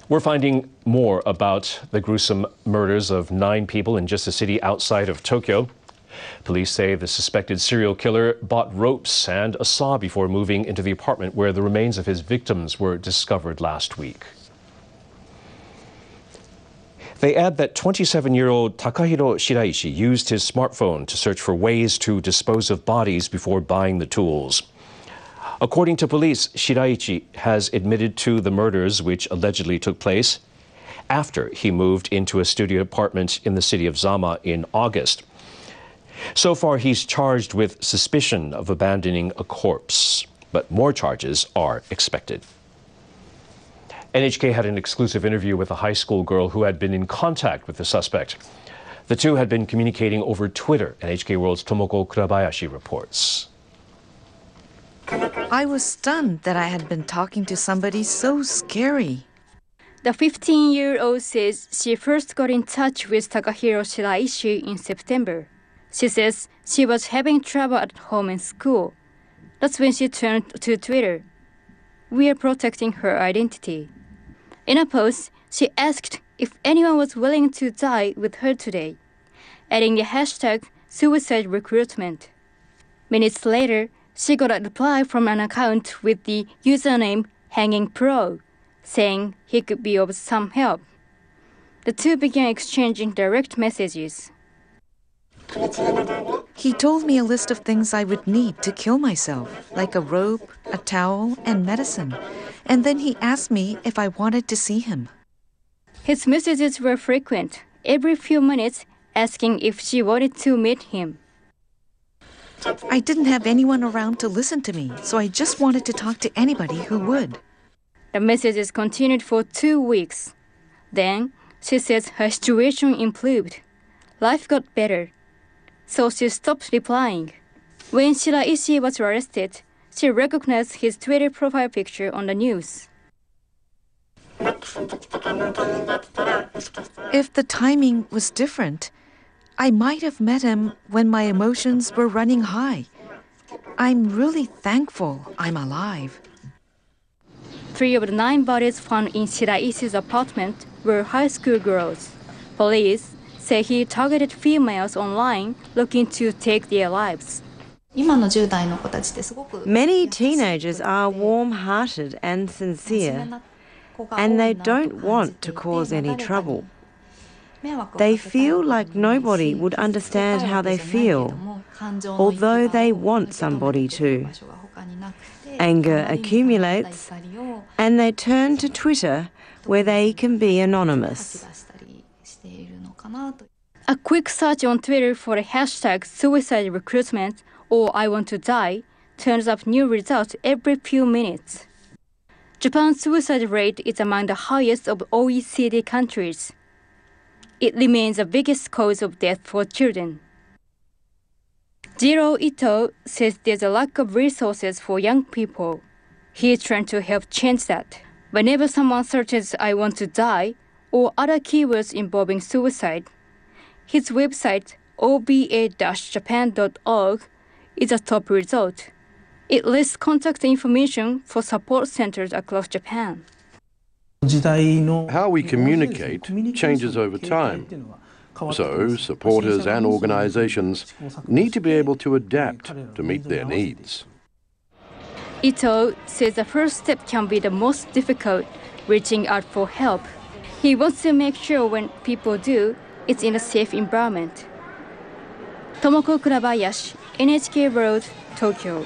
We're finding more about the gruesome murders of 9 people in just a city outside of Tokyo. Police say the suspected serial killer bought ropes and a saw before moving into the apartment where the remains of his victims were discovered last week. They add that 27-year-old Takahiro Shiraishi used his smartphone to search for ways to dispose of bodies before buying the tools. According to police, Shiraishi has admitted to the murders which allegedly took place after he moved into a studio apartment in the city of Zama in August. So far, he's charged with suspicion of abandoning a corpse, but more charges are expected. NHK had an exclusive interview with a high school girl who had been in contact with the suspect. The two had been communicating over Twitter, NHK World's Tomoko Kurabayashi reports. I was stunned that I had been talking to somebody so scary. The 15-year-old says she first got in touch with Takahiro Shiraishi in September. She says she was having trouble at home and school. That's when she turned to Twitter. We are protecting her identity. In a post, she asked if anyone was willing to die with her today, adding the hashtag suicide recruitment. Minutes later, she got a reply from an account with the username Hanging Pro, saying he could be of some help. The two began exchanging direct messages. He told me a list of things I would need to kill myself, like a rope, a towel, and medicine. And then he asked me if I wanted to see him. His messages were frequent, every few minutes asking if she wanted to meet him. I didn't have anyone around to listen to me, so I just wanted to talk to anybody who would. The messages continued for 2 weeks. Then, she says her situation improved. Life got better. So she stopped replying. When Shiraishi was arrested, she recognized his Twitter profile picture on the news. If the timing was different, I might have met him when my emotions were running high. I'm really thankful I'm alive. 3 of the 9 bodies found in Shiraishi's apartment were high school girls. Police say he targeted females online looking to take their lives. Many teenagers are warm-hearted and sincere, and they don't want to cause any trouble. They feel like nobody would understand how they feel, although they want somebody to. Anger accumulates, and they turn to Twitter, where they can be anonymous. A quick search on Twitter for the hashtag suicide recruitment or I want to die turns up new results every few minutes. Japan's suicide rate is among the highest of OECD countries. It remains the biggest cause of death for children. Jiro Ito says there's a lack of resources for young people. He is trying to help change that. Whenever someone searches I want to die or other keywords involving suicide, his website oba-japan.org is a top result. It lists contact information for support centers across Japan. How we communicate changes over time. So, supporters and organizations need to be able to adapt to meet their needs. Ito says the first step can be the most difficult, reaching out for help. He wants to make sure when people do, it's in a safe environment. Tomoko Kurabayashi, NHK World, Tokyo.